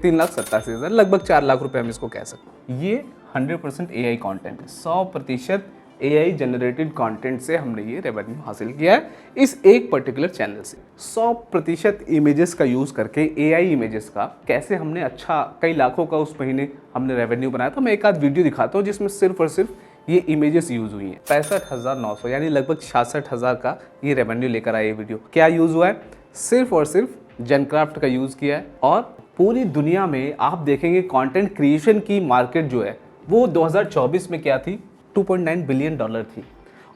3,87,000 लगभग 4 लाख रुपए हम इसको कह सकते हैं। ये 100% AI कंटेंट है, 100% AI जनरेटेड कंटेंट से हमने ये रेवेन्यू हासिल किया है इस एक पर्टिकुलर चैनल से। 100% इमेजेस का यूज़ करके AI इमेजेस का कैसे हमने अच्छा कई लाखों का उस महीने हमने रेवेन्यू बनाया। तो मैं एक आध वीडियो दिखाता हूँ जिसमें सिर्फ और सिर्फ ये इमेजेस यूज़ हुई हैं। 65,900 यानी लगभग 66,000 का ये रेवेन्यू लेकर आया ये वीडियो। क्या यूज़ हुआ है? सिर्फ और सिर्फ जेनक्राफ्ट का यूज़ किया है। और पूरी दुनिया में आप देखेंगे कंटेंट क्रिएशन की मार्केट जो है वो 2024 में क्या थी, $2.9 बिलियन थी।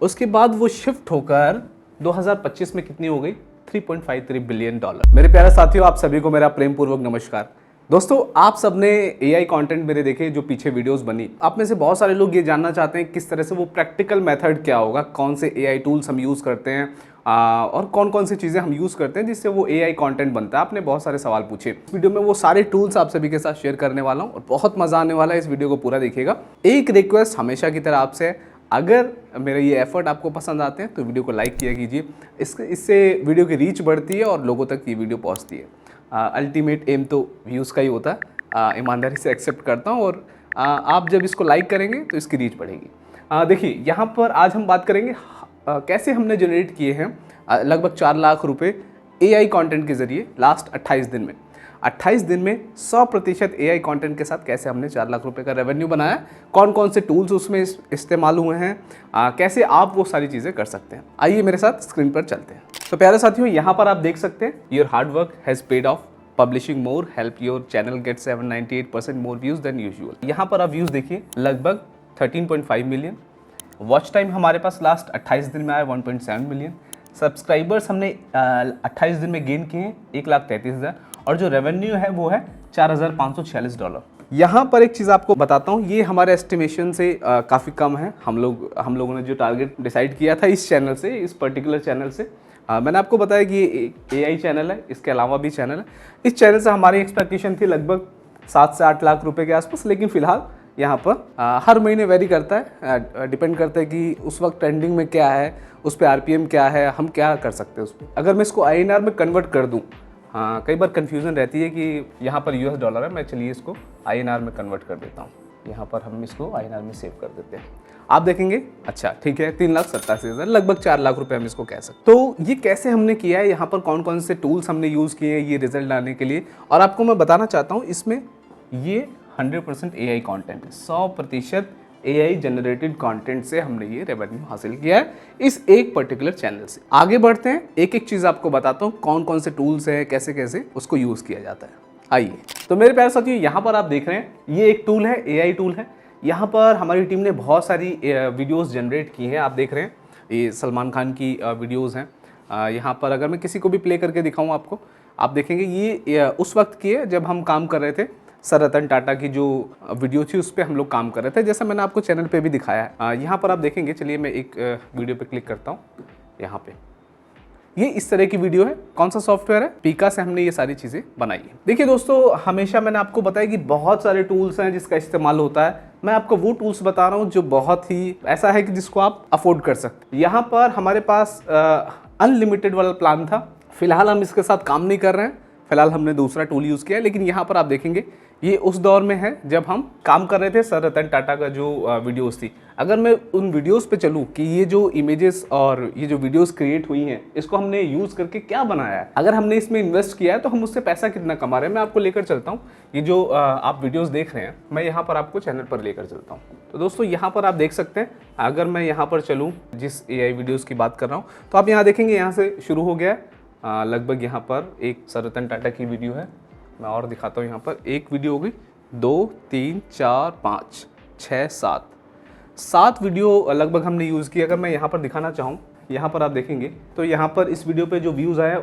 उसके बाद वो शिफ्ट होकर 2025 में कितनी हो गई, $3.53 बिलियन। मेरे प्यारे साथियों, आप सभी को मेरा प्रेम पूर्वक नमस्कार। दोस्तों, आप सबने AI कंटेंट मेरे देखे जो पीछे वीडियोस बनी। आप में से बहुत सारे लोग ये जानना चाहते हैं किस तरह से वो प्रैक्टिकल मेथड क्या होगा, कौन से AI टूल्स हम यूज़ करते हैं और कौन कौन सी चीज़ें हम यूज़ करते हैं जिससे वो AI कंटेंट बनता है। आपने बहुत सारे सवाल पूछे। इस वीडियो में वो सारे टूल्स आप सभी के साथ शेयर करने वाला हूँ और बहुत मज़ा आने वाला है। इस वीडियो को पूरा देखिएगा। एक रिक्वेस्ट हमेशा की तरह आपसे है, अगर मेरे ये एफर्ट आपको पसंद आते हैं तो वीडियो को लाइक किया कीजिए। इससे वीडियो की रीच बढ़ती है और लोगों तक ये वीडियो पहुँचती है। अल्टीमेट एम तो व्यूज़ का ही होता है, ईमानदारी से एक्सेप्ट करता हूँ। और आप जब इसको लाइक करेंगे तो इसकी रीच बढ़ेगी। देखिए, यहाँ पर आज हम बात करेंगे कैसे हमने जनरेट किए हैं लगभग 4 लाख रुपए AI कंटेंट के ज़रिए लास्ट 28 दिन में। 28 दिन में 100% AI कंटेंट के साथ कैसे हमने 4 लाख रुपए का रेवेन्यू बनाया, कौन कौन से टूल्स उसमें इस्तेमाल हुए हैं, कैसे आप वो सारी चीज़ें कर सकते हैं। आइए मेरे साथ स्क्रीन पर चलते हैं। तो प्यारे साथियों, यहाँ पर आप देख सकते हैं your hard work has paid off, publishing more help your channel get 798% more views than usual. यहाँ पर आप व्यूज़ देखिए लगभग 13.5 मिलियन। वॉच टाइम हमारे पास लास्ट 28 दिन में आया 1.7 मिलियन। सब्सक्राइबर्स हमने 28 दिन में गेन किए हैं 1,33,000 और जो रेवेन्यू है वो है $4,546। यहाँ पर एक चीज़ आपको बताता हूँ, ये हमारे एस्टिमेशन से काफ़ी कम है। हम लोगों ने जो टारगेट डिसाइड किया था इस चैनल से, इस पर्टिकुलर चैनल से, मैंने आपको बताया कि ये AI चैनल है, इसके अलावा भी चैनल है। इस चैनल से हमारी एक्सपेक्टेशन थी लगभग 7 से 8 लाख रुपए के आसपास, लेकिन फिलहाल यहाँ पर हर महीने वेरी करता है, डिपेंड करता है कि उस वक्त ट्रेंडिंग में क्या है, उस पर RPM क्या है, हम क्या कर सकते हैं उस पर। अगर मैं इसको INR में कन्वर्ट कर दूँ, हाँ कई बार कन्फ्यूज़न रहती है कि यहाँ पर US डॉलर है, मैं चलिए इसको INR में कन्वर्ट कर देता हूँ। यहाँ पर हम इसको INR में सेव कर देते हैं। आप देखेंगे, अच्छा ठीक है, 3,87,000 लगभग 4 लाख रुपए हम इसको कह सकते हैं। तो ये कैसे हमने किया है, यहाँ पर कौन कौन से टूल्स हमने यूज़ किए हैं ये रिजल्ट लाने के लिए। और आपको मैं बताना चाहता हूँ, इसमें ये 100% AI कंटेंट है, 100% AI जनरेटेड कंटेंट से हमने ये रेवेन्यू हासिल किया है इस एक पर्टिकुलर चैनल से। आगे बढ़ते हैं, एक एक चीज़ आपको बताता हूँ कौन कौन से टूल्स हैं, कैसे कैसे उसको यूज़ किया जाता है। आइए, तो मेरे प्यारे साथियों, यहाँ पर आप देख रहे हैं ये एक टूल है, AI टूल है। यहाँ पर हमारी टीम ने बहुत सारी वीडियोस जनरेट की हैं। आप देख रहे हैं ये सलमान खान की वीडियोस हैं। यहाँ पर अगर मैं किसी को भी प्ले करके दिखाऊँ आपको, आप देखेंगे ये उस वक्त की है जब हम काम कर रहे थे। सर रतन टाटा की जो वीडियो थी उस पर हम लोग काम कर रहे थे, जैसा मैंने आपको चैनल पे भी दिखाया है। यहाँ पर आप देखेंगे, चलिए मैं एक वीडियो पे क्लिक करता हूँ। यहाँ पे ये इस तरह की वीडियो है। कौन सा सॉफ्टवेयर है? पीका से हमने ये सारी चीज़ें बनाई है। देखिए दोस्तों, हमेशा मैंने आपको बताया कि बहुत सारे टूल्स हैं जिसका इस्तेमाल होता है। मैं आपको वो टूल्स बता रहा हूँ जो बहुत ही ऐसा है कि जिसको आप अफोर्ड कर सकते हैं। यहाँ पर हमारे पास अनलिमिटेड वाला प्लान था। फिलहाल हम इसके साथ काम नहीं कर रहे हैं, फिलहाल हमने दूसरा टूल यूज़ किया है। लेकिन यहाँ पर आप देखेंगे ये उस दौर में है जब हम काम कर रहे थे सर रतन टाटा का जो वीडियोस थी। अगर मैं उन वीडियोस पे चलूँ कि ये जो इमेजेस और ये जो वीडियोस क्रिएट हुई हैं, इसको हमने यूज़ करके क्या बनाया है, अगर हमने इसमें इन्वेस्ट किया है तो हम उससे पैसा कितना कमा रहे हैं, मैं आपको लेकर चलता हूँ। ये जो आप वीडियोज़ देख रहे हैं, मैं यहाँ पर आपको चैनल पर लेकर चलता हूँ। तो दोस्तों, यहाँ पर आप देख सकते हैं, अगर मैं यहाँ पर चलूँ जिस AI वीडियोज़ की बात कर रहा हूँ, तो आप यहाँ देखेंगे यहाँ से शुरू हो गया है। लगभग यहाँ पर एक सर रतन टाटा की वीडियो है। मैं और दिखाता हूँ। यहाँ पर एक वीडियो हो गई, 2 3 4 5 6 7 वीडियो लगभग हमने यूज़ की। अगर मैं यहाँ पर दिखाना चाहूँ, यहाँ पर आप देखेंगे तो यहाँ पर इस वीडियो पे जो व्यूज़ आए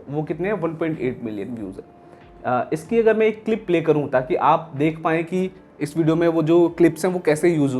वो कितने हैं, 1.8 मिलियन व्यूज़ है। इसकी अगर मैं एक क्लिप प्ले करूँ ताकि आप देख पाएँ कि इस वीडियो में वो जो क्लिप्स हैं वो कैसे यूज़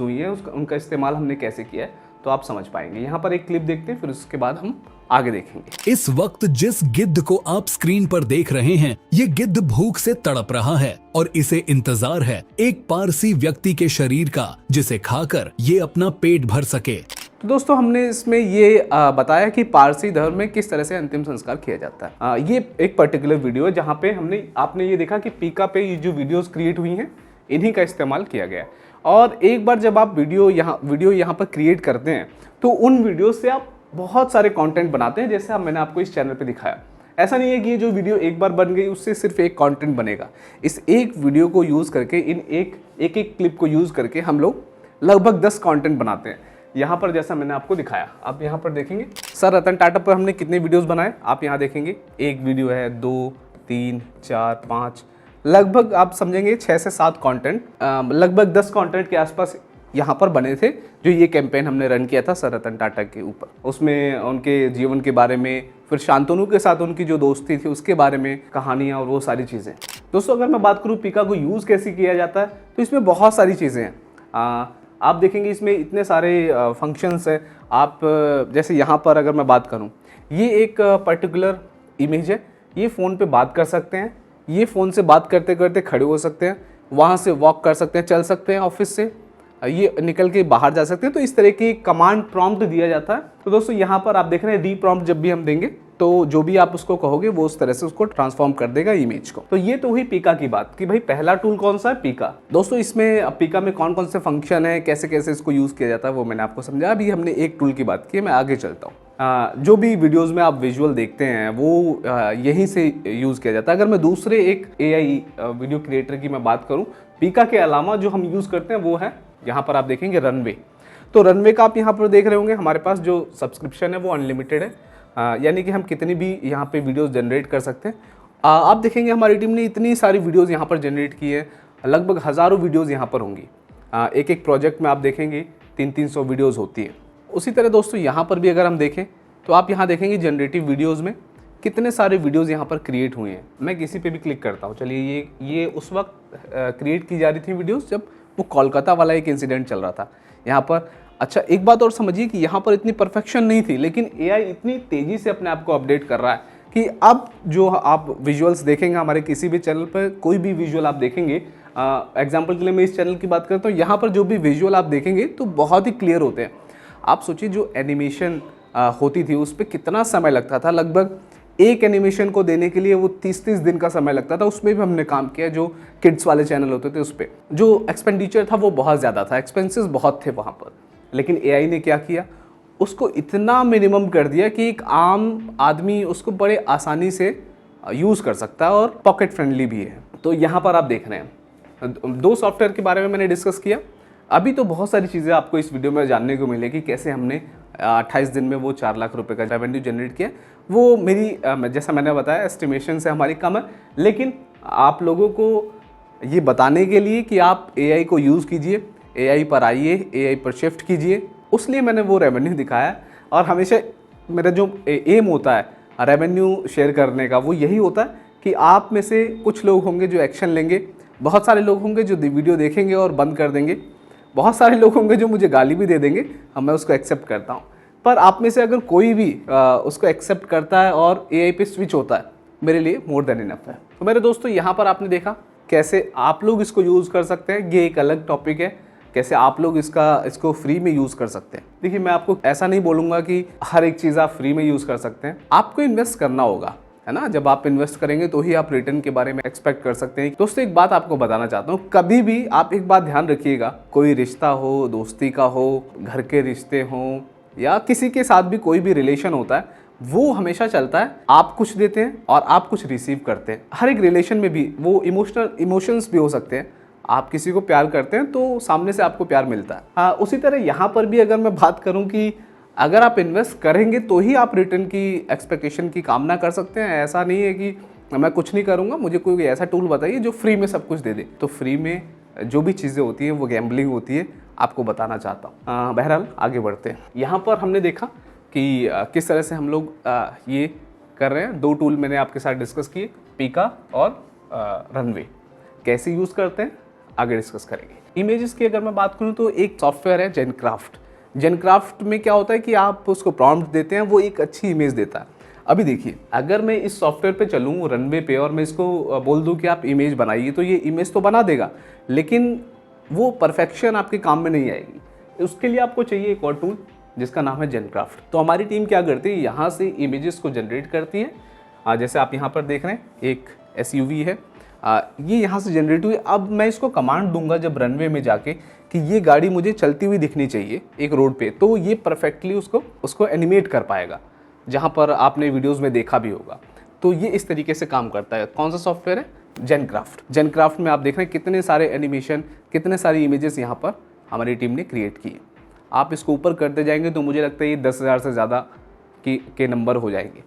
हुई हैं, उनका इस्तेमाल हमने कैसे किया है, तो आप समझ पाएंगे। यहाँ पर एक क्लिप देखते हैं, फिर उसके बाद हम आगे देखेंगे। इस वक्त जिस गिद्ध को आप स्क्रीन पर देख रहे हैं, ये गिद्ध भूख से तड़प रहा है और इसे इंतजार है एक पारसी व्यक्ति के शरीर का, जिसे खाकर ये अपना पेट भर सके। तो दोस्तों हमने इसमें ये बताया कि पारसी धर्म में किस तरह से अंतिम संस्कार किया जाता है। ये एक पर्टिकुलर वीडियो है जहाँ पे आपने ये देखा कि पीका पे ये जो वीडियोस क्रिएट हुई हैं इन्हीं का इस्तेमाल किया गया है। और एक बार जब आप वीडियो यहाँ पर क्रिएट करते हैं तो उन वीडियो से आप बहुत सारे कंटेंट बनाते हैं, जैसे मैंने आपको इस चैनल पे दिखाया। ऐसा नहीं है कि ये जो वीडियो एक बार बन गई उससे सिर्फ एक कंटेंट बनेगा। इस एक वीडियो को यूज़ करके एक क्लिप को यूज़ करके हम लोग लगभग 10 कंटेंट बनाते हैं। यहाँ पर जैसा मैंने आपको दिखाया, आप यहाँ पर देखेंगे सर रतन टाटा पर हमने कितने वीडियोस बनाए, आप यहाँ देखेंगे एक वीडियो है, 2, 3, 4, 5, लगभग आप समझेंगे 6 से 7 कंटेंट, लगभग 10 कंटेंट के आसपास यहाँ पर बने थे जो ये कैंपेन हमने रन किया था सर रतन टाटा के ऊपर। उसमें उनके जीवन के बारे में, फिर शांतनु के साथ उनकी जो दोस्ती थी उसके बारे में कहानियाँ और वो सारी चीज़ें। दोस्तों अगर मैं बात करूँ पीका को यूज़ कैसे किया जाता है तो इसमें बहुत सारी चीज़ें हैं। आप देखेंगे इसमें इतने सारे फंक्शंस हैं। आप जैसे यहाँ पर अगर मैं बात करूँ, ये एक पर्टिकुलर इमेज है, ये फ़ोन पे बात कर सकते हैं, ये फ़ोन से बात करते करते खड़े हो सकते हैं, वहाँ से वॉक कर सकते हैं, चल सकते हैं ऑफिस से, ये निकल के बाहर जा सकते हैं। तो इस तरह की कमांड प्रॉम्प्ट दिया जाता है। तो दोस्तों यहाँ पर आप देख रहे हैं री प्रॉम्प्ट जब भी हम देंगे तो जो भी आप उसको कहोगे वो उस तरह से उसको ट्रांसफॉर्म कर देगा इमेज को। तो ये तो हुई पीका की बात कि भाई पहला टूल कौन सा है, पीका। दोस्तों इसमें पीका में कौन कौन से फंक्शन है, कैसे कैसे इसको यूज़ किया जाता है वो मैंने आपको समझा। अभी हमने एक टूल की बात की, मैं आगे चलता हूँ। जो भी वीडियोज़ में आप विजुअल देखते हैं वो यहीं से यूज़ किया जाता है। अगर मैं दूसरे एक AI वीडियो क्रिएटर की मैं बात करूँ, पीका के अलावा जो हम यूज़ करते हैं वो है, यहाँ पर आप देखेंगे रनवे। तो रनवे का आप यहाँ पर देख रहे होंगे, हमारे पास जो सब्सक्रिप्शन है वो अनलिमिटेड है, यानी कि हम कितनी भी यहाँ पे वीडियोस जनरेट कर सकते हैं। आप देखेंगे हमारी टीम ने इतनी सारी वीडियोस यहाँ पर जनरेट की है, लगभग हज़ारों वीडियोस यहाँ पर होंगी। एक प्रोजेक्ट में आप देखेंगे 300-300 वीडियोस होती है। उसी तरह दोस्तों यहाँ पर भी अगर हम देखें तो आप यहाँ देखेंगे जनरेटिव वीडियोज़ में कितने सारे वीडियोज़ यहाँ पर क्रिएट हुए हैं। मैं किसी पर भी क्लिक करता हूँ, चलिए ये उस वक्त क्रिएट की जा रही थी वीडियोज़ जब वो कोलकाता वाला एक इंसिडेंट चल रहा था यहाँ पर। अच्छा एक बात और समझिए कि यहाँ पर इतनी परफेक्शन नहीं थी, लेकिन AI इतनी तेज़ी से अपने आप को अपडेट कर रहा है कि अब जो आप विजुअल्स देखेंगे हमारे किसी भी चैनल पर, कोई भी विजुअल आप देखेंगे, एग्जांपल के लिए मैं इस चैनल की बात करता हूँ, यहाँ पर जो भी विजुअल आप देखेंगे तो बहुत ही क्लियर होते हैं। आप सोचिए जो एनिमेशन होती थी उस पर कितना समय लगता था, लगभग एक एनिमेशन को देने के लिए वो 30-30 दिन का समय लगता था। उसमें भी हमने काम किया, जो किड्स वाले चैनल होते थे उस पर जो एक्सपेंडिचर था वो बहुत ज़्यादा था, एक्सपेंसेस बहुत थे वहाँ पर। लेकिन AI ने क्या किया, उसको इतना मिनिमम कर दिया कि एक आम आदमी उसको बड़े आसानी से यूज़ कर सकता है और पॉकेट फ्रेंडली भी है। तो यहाँ पर आप देख रहे हैं 2 सॉफ्टवेयर के बारे में मैंने डिस्कस किया। अभी तो बहुत सारी चीज़ें आपको इस वीडियो में जानने को मिलेगी, कैसे हमने 28 दिन में वो 4 लाख रुपए का रेवेन्यू जनरेट किया। वो मेरी जैसा मैंने बताया एस्टिमेशन से हमारी कम है, लेकिन आप लोगों को ये बताने के लिए कि आप AI को यूज़ कीजिए, AI पर आइए, AI पर शिफ्ट कीजिए, उसलिए मैंने वो रेवेन्यू दिखाया। और हमेशा मेरा जो एम होता है रेवेन्यू शेयर करने का वो यही होता है कि आप में से कुछ लोग होंगे जो एक्शन लेंगे, बहुत सारे लोग होंगे जो वीडियो देखेंगे और बंद कर देंगे, बहुत सारे लोग होंगे जो मुझे गाली भी दे देंगे, मैं उसको एक्सेप्ट करता हूँ। पर आप में से अगर कोई भी उसको एक्सेप्ट करता है और AI पे स्विच होता है, मेरे लिए मोर देन इनफ है। तो मेरे दोस्तों यहाँ पर आपने देखा कैसे आप लोग इसको यूज़ कर सकते हैं, ये एक अलग टॉपिक है, कैसे आप लोग इसको फ्री में यूज़ कर सकते हैं। देखिए मैं आपको ऐसा नहीं बोलूँगा कि हर एक चीज़ आप फ्री में यूज़ कर सकते हैं, आपको इन्वेस्ट करना होगा, है ना। जब आप इन्वेस्ट करेंगे तो ही आप रिटर्न के बारे में एक्सपेक्ट कर सकते हैं। दोस्तों एक बात आपको बताना चाहता हूँ, कभी भी आप एक बात ध्यान रखिएगा, कोई रिश्ता हो, दोस्ती का हो, घर के रिश्ते हों या किसी के साथ भी कोई भी रिलेशन होता है, वो हमेशा चलता है आप कुछ देते हैं और आप कुछ रिसीव करते हैं। हर एक रिलेशन में भी वो इमोशंस भी हो सकते हैं। आप किसी को प्यार करते हैं तो सामने से आपको प्यार मिलता है। उसी तरह यहाँ पर भी अगर मैं बात करूँ कि अगर आप इन्वेस्ट करेंगे तो ही आप रिटर्न की एक्सपेक्टेशन की कामना कर सकते हैं। ऐसा नहीं है कि मैं कुछ नहीं करूँगा, मुझे कोई ऐसा टूल बताइए जो फ्री में सब कुछ दे दे। तो फ्री में जो भी चीज़ें होती हैं वो गैम्बलिंग होती है, आपको बताना चाहता हूँ। बहरहाल आगे बढ़ते हैं। यहाँ पर हमने देखा कि किस तरह से हम लोग ये कर रहे हैं। 2 टूल मैंने आपके साथ डिस्कस किए, पीका और रनवे। कैसे यूज़ करते हैं आगे डिस्कस करेंगे। इमेजेस की अगर मैं बात करूँ तो एक सॉफ्टवेयर है जेनक्राफ्ट। जेनक्राफ्ट में क्या होता है कि आप उसको प्रॉम्प्ट देते हैं, वो एक अच्छी इमेज देता है। अभी देखिए अगर मैं इस सॉफ्टवेयर पे चलूँ रनवे पे और मैं इसको बोल दूँ कि आप इमेज बनाइए, तो ये इमेज तो बना देगा, लेकिन वो परफेक्शन आपके काम में नहीं आएगी। उसके लिए आपको चाहिए एक और टूल, जिसका नाम है जेनक्राफ्ट। तो हमारी टीम क्या करती है, यहाँ से इमेजेस को जनरेट करती है। जैसे आप यहाँ पर देख रहे हैं एक SUV है, ये यहाँ से जनरेट हुई। अब मैं इसको कमांड दूंगा जब रनवे में जाके कि ये गाड़ी मुझे चलती हुई दिखनी चाहिए एक रोड पे, तो ये परफेक्टली उसको एनिमेट कर पाएगा, जहाँ पर आपने वीडियोस में देखा भी होगा। तो ये इस तरीके से काम करता है। कौन सा सॉफ्टवेयर है? जेनक्राफ्ट। जेनक्राफ्ट में आप देख रहे हैं कितने सारे एनिमेशन, कितने सारी इमेजेस यहाँ पर हमारी टीम ने क्रिएट किए। आप इसको ऊपर करते जाएंगे तो मुझे लगता है ये 10,000 से ज़्यादा के नंबर हो जाएंगे।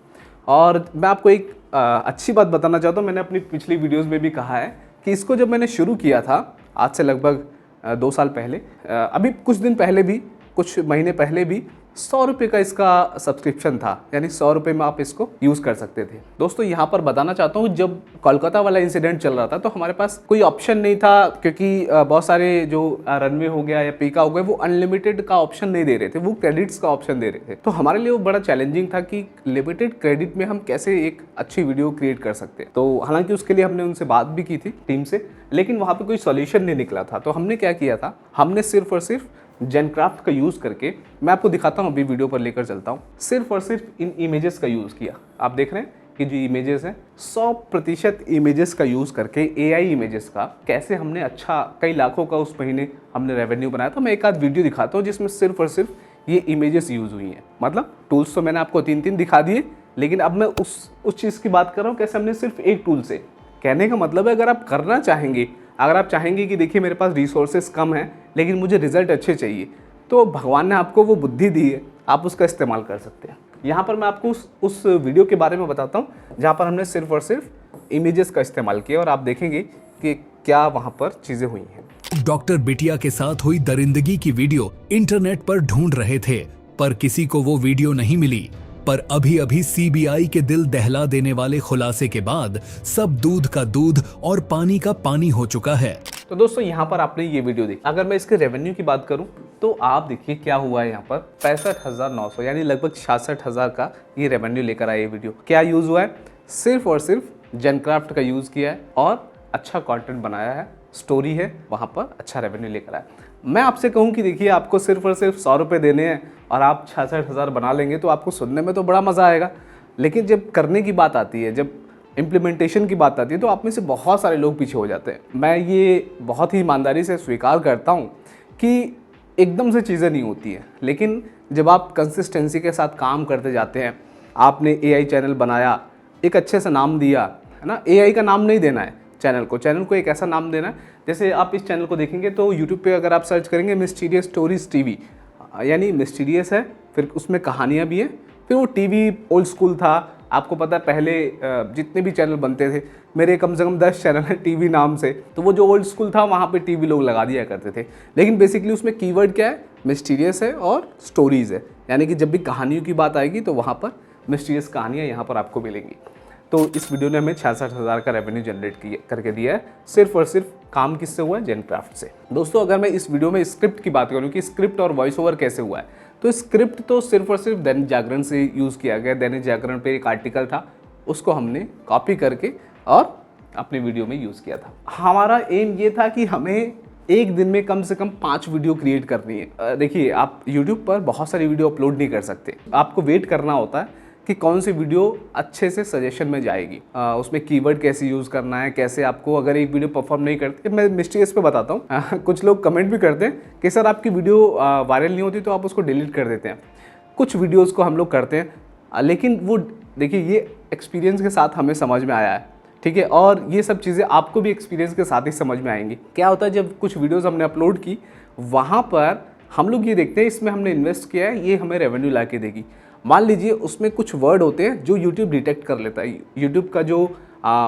और मैं आपको एक अच्छी बात बताना चाहता हूँ, मैंने अपनी पिछली वीडियोस में भी कहा है कि इसको जब मैंने शुरू किया था आज से लगभग 2 साल पहले, अभी कुछ दिन पहले भी, कुछ महीने पहले भी 100 रुपये का इसका सब्सक्रिप्शन था, यानी 100 रुपये में आप इसको यूज़ कर सकते थे। दोस्तों यहाँ पर बताना चाहता हूँ, जब कोलकाता वाला इंसिडेंट चल रहा था तो हमारे पास कोई ऑप्शन नहीं था, क्योंकि बहुत सारे जो रनवे हो गया या पीका हो गया वो अनलिमिटेड का ऑप्शन नहीं दे रहे थे, वो क्रेडिट्स का ऑप्शन दे रहे थे। तो हमारे लिए वो बड़ा चैलेंजिंग था कि लिमिटेड क्रेडिट में हम कैसे एक अच्छी वीडियो क्रिएट कर सकते हैं। तो हालांकि उसके लिए हमने उनसे बात भी की थी टीम से, लेकिन वहाँ पर कोई सोल्यूशन नहीं निकला था। तो हमने क्या किया था, हमने सिर्फ और सिर्फ जेनक्राफ्ट का यूज़ करके, मैं आपको दिखाता हूँ, अभी वीडियो पर लेकर चलता हूँ, सिर्फ और सिर्फ इन इमेजेस का यूज़ किया। आप देख रहे हैं कि जो इमेजेस हैं 100% इमेजेस का यूज़ करके, AI इमेजेस का कैसे हमने अच्छा कई लाखों का उस महीने हमने रेवेन्यू बनाया था। मैं एक आध वीडियो दिखाता हूँ जिसमें सिर्फ और सिर्फ ये इमेजेस यूज़ हुई हैं। मतलब टूल्स तो मैंने आपको 3 दिखा दिए, लेकिन अब मैं उस चीज़ की बात कर रहा हूँ कैसे हमने सिर्फ एक टूल से। कहने का मतलब है अगर आप करना चाहेंगे, अगर आप चाहेंगे कि देखिए मेरे पास रिसोर्सेज कम हैं लेकिन मुझे रिजल्ट अच्छे चाहिए, तो भगवान ने आपको वो बुद्धि दी है, आप उसका इस्तेमाल कर सकते हैं। यहाँ पर मैं आपको उस वीडियो के बारे में बताता हूँ जहाँ पर हमने सिर्फ और सिर्फ इमेजेस का इस्तेमाल किया, और आप देखेंगे कि क्या वहाँ पर चीज़ें हुई हैं। डॉक्टर बिटिया के साथ हुई दरिंदगी की वीडियो इंटरनेट पर ढूंढ रहे थे, पर किसी को वो वीडियो नहीं मिली। पर अभी अभी CBI के दिल दहला देने वाले खुलासे के बाद सब दूध का दूध और पानी का पानी हो चुका है। तो दोस्तों यहाँ पर आपने ये वीडियो देखी। अगर मैं इसके रेवेन्यू की बात करूँ तो आप देखिए क्या हुआ है यहाँ पर 65,900, यानी लगभग 66,000 का ये रेवेन्यू लेकर आया ये वीडियो। क्या यूज़ हुआ है? सिर्फ और सिर्फ जेनक्राफ्ट का यूज़ किया है और अच्छा कंटेंट बनाया है, स्टोरी है, वहाँ पर अच्छा रेवेन्यू लेकर आया। मैं आपसे कहूँ कि देखिए आपको सिर्फ और सिर्फ 100 रुपये देने हैं और आप 66,000 बना लेंगे तो आपको सुनने में तो बड़ा मज़ा आएगा, लेकिन जब करने की बात आती है, जब इम्प्लीमेंटेशन की बात आती है, तो आप में से बहुत सारे लोग पीछे हो जाते हैं। मैं ये बहुत ही ईमानदारी से स्वीकार करता हूँ कि एकदम से चीज़ें नहीं होती हैं, लेकिन जब आप कंसिस्टेंसी के साथ काम करते जाते हैं, आपने AI चैनल बनाया, एक अच्छे से नाम दिया, है ना। AI का नाम नहीं देना है चैनल को एक ऐसा नाम देना है, जैसे आप इस चैनल को देखेंगे तो यूट्यूब पे अगर आप सर्च करेंगे मिस्टीरियस स्टोरीज टीवी, यानी मिस्टीरियस है, फिर उसमें कहानियाँ भी हैं, फिर वो टीवी ओल्ड स्कूल था। आपको पता है पहले जितने भी चैनल बनते थे, मेरे कम से कम 10 चैनल है टीवी नाम से, तो वो जो ओल्ड स्कूल था वहाँ पे टीवी लोग लगा दिया करते थे। लेकिन बेसिकली उसमें कीवर्ड क्या है? मिस्टीरियस है और स्टोरीज़ है, यानी कि जब भी कहानियों की बात आएगी तो वहाँ पर मिस्टीरियस कहानियाँ यहाँ पर आपको मिलेंगी। तो इस वीडियो ने हमें 66,000 का रेवेन्यू जनरेट करके दिया है, सिर्फ और सिर्फ काम किससे हुआ है? जेनक्राफ्ट से। दोस्तों अगर मैं इस वीडियो में स्क्रिप्ट की बात करूँ कि स्क्रिप्ट और वॉइस ओवर कैसे हुआ है, तो स्क्रिप्ट तो सिर्फ और सिर्फ दैनिक जागरण से यूज़ किया गया। दैनिक जागरण पे एक आर्टिकल था, उसको हमने कॉपी करके और अपनी वीडियो में यूज़ किया था। हमारा एम ये था कि हमें एक दिन में कम से कम 5 वीडियो क्रिएट करनी है। देखिए आप यूट्यूब पर बहुत सारी वीडियो अपलोड नहीं कर सकते, आपको वेट करना होता है कि कौन सी वीडियो अच्छे से सजेशन में जाएगी, उसमें कीवर्ड कैसे यूज़ करना है, कैसे आपको अगर एक वीडियो परफॉर्म नहीं करती। मैं मिस्टेक्स पे बताता हूँ। कुछ लोग कमेंट भी करते हैं कि सर आपकी वीडियो वायरल नहीं होती तो आप उसको डिलीट कर देते हैं। कुछ वीडियोज़ को हम लोग करते हैं, लेकिन वो देखिए ये एक्सपीरियंस के साथ हमें समझ में आया है, ठीक है। और ये सब चीज़ें आपको भी एक्सपीरियंस के साथ ही समझ में आएंगी। क्या होता है जब कुछ वीडियोज़ हमने अपलोड की, वहाँ पर हम लोग ये देखते हैं इसमें हमने इन्वेस्ट किया है, ये हमें रेवेन्यू ला के देगी। मान लीजिए उसमें कुछ वर्ड होते हैं जो YouTube डिटेक्ट कर लेता है, YouTube का जो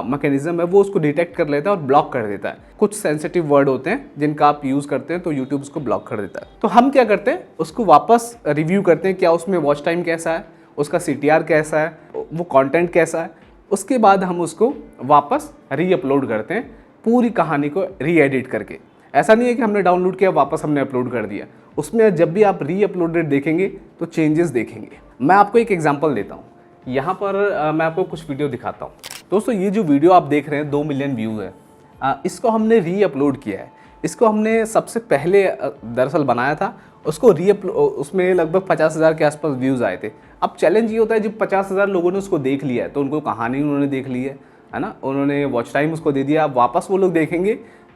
मैकेनिज्म है वो उसको डिटेक्ट कर लेता है और ब्लॉक कर देता है। कुछ सेंसिटिव वर्ड होते हैं जिनका आप यूज़ करते हैं तो YouTube उसको ब्लॉक कर देता है। तो हम क्या करते हैं, उसको वापस रिव्यू करते हैं, क्या उसमें वॉच टाइम कैसा है, उसका CTR कैसा है, वो कंटेंट कैसा है। उसके बाद हम उसको वापस री अपलोड करते हैं, पूरी कहानी को री एडिट करके। ऐसा नहीं है कि हमने डाउनलोड किया वापस हमने अपलोड कर दिया, उसमें जब भी आप री अपलोडेड देखेंगे तो चेंजेस देखेंगे। मैं आपको एक एग्जांपल देता हूँ, यहाँ पर मैं आपको कुछ वीडियो दिखाता हूँ। दोस्तों ये जो वीडियो आप देख रहे हैं 2 मिलियन व्यूज़ है, इसको हमने री अपलोड किया है। इसको हमने सबसे पहले दरअसल बनाया था उसको उसमें लगभग 50,000 के आसपास व्यूज़ आए थे। अब चैलेंज ये होता है जब 50,000 लोगों ने उसको देख लिया है तो उनको कहानी उन्होंने देख ली है ना, उन्होंने वॉच टाइम उसको दे दिया, अब वापस वो लोग देखेंगे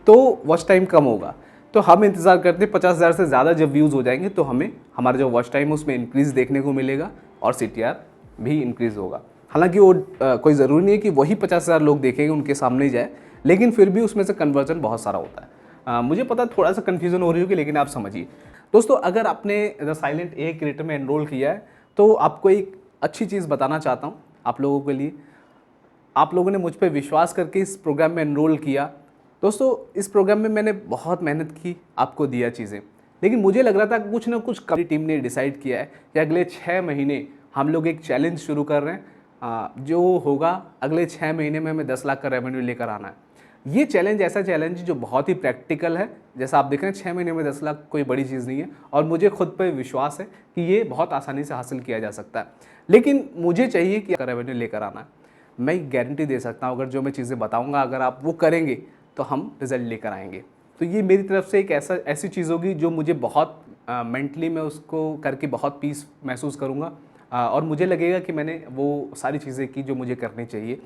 तो वॉच टाइम कम होगा। तो हम इंतज़ार करते हैं 50,000 से ज़्यादा जब व्यूज़ हो जाएंगे तो हमें हमारा जो वॉच टाइम है उसमें इंक्रीज़ देखने को मिलेगा और CTR भी इंक्रीज़ होगा। हालांकि वो कोई ज़रूरी नहीं है कि वही 50,000 लोग देखेंगे उनके सामने जाए, लेकिन फिर भी उसमें से कन्वर्जन बहुत सारा होता है। मुझे पता थोड़ा सा कन्फ्यूज़न हो रही होगी, लेकिन आप समझिए दोस्तों, अगर आपने द साइलेंट AI क्रिएटर में एनरोल किया है तो आपको एक अच्छी चीज़ बताना चाहता हूँ आप लोगों के लिए। आप लोगों ने मुझ पर विश्वास करके इस प्रोग्राम में एनरोल किया। दोस्तों, इस प्रोग्राम में मैंने बहुत मेहनत की, आपको दिया चीज़ें, लेकिन मुझे लग रहा था कुछ ना कुछ कभी टीम ने डिसाइड किया है कि अगले 6 महीने हम लोग एक चैलेंज शुरू कर रहे हैं जो होगा अगले 6 महीने में हमें 10 लाख का रेवेन्यू लेकर आना है। ये चैलेंज ऐसा चैलेंज जो बहुत ही प्रैक्टिकल है, जैसा आप देख रहे हैं 6 महीने में 10 लाख कोई बड़ी चीज़ नहीं है और मुझे खुद पर विश्वास है कि ये बहुत आसानी से हासिल किया जा सकता है। लेकिन मुझे चाहिए कि रेवेन्यू लेकर आना है। मैं गारंटी दे सकता हूँ अगर जो मैं चीज़ें बताऊँगा अगर आप वो करेंगे तो हम रिज़ल्ट लेकर आएंगे। तो ये मेरी तरफ से एक ऐसी चीज़ होगी जो मुझे बहुत मेंटली मैं उसको करके बहुत पीस महसूस करूँगा और मुझे लगेगा कि मैंने वो सारी चीज़ें की जो मुझे करनी चाहिए।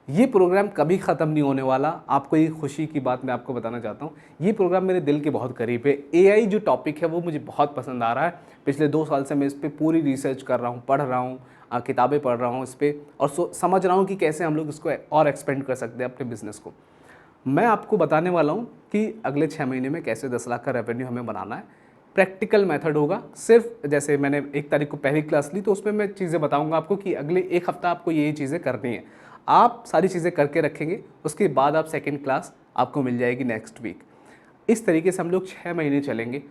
ये प्रोग्राम कभी ख़त्म नहीं होने वाला। आपको एक खुशी की बात मैं आपको बताना चाहता हूँ, ये प्रोग्राम मेरे दिल के बहुत करीब है। AI जो टॉपिक है वो मुझे बहुत पसंद आ रहा है। पिछले 2 साल से मैं इस पर पूरी रिसर्च कर रहा हूँ, पढ़ रहा हूँ, किताबें पढ़ रहा हूँ इस पर और समझ रहा हूँ कि कैसे हम लोग इसको और एक्सपेंड कर सकते हैं अपने बिज़नेस को। मैं आपको बताने वाला हूँ कि अगले 6 महीने में कैसे 10 लाख का रेवेन्यू हमें बनाना है। प्रैक्टिकल मेथड होगा। सिर्फ जैसे मैंने 1 तारीख को पहली क्लास ली तो उसमें मैं चीज़ें बताऊंगा आपको कि अगले 1 हफ्ता आपको ये चीज़ें करनी है। आप सारी चीज़ें करके रखेंगे, उसके बाद आप 2nd क्लास आपको मिल जाएगी नेक्स्ट वीक। इस तरीके से हम लोग 6 महीने चलेंगे।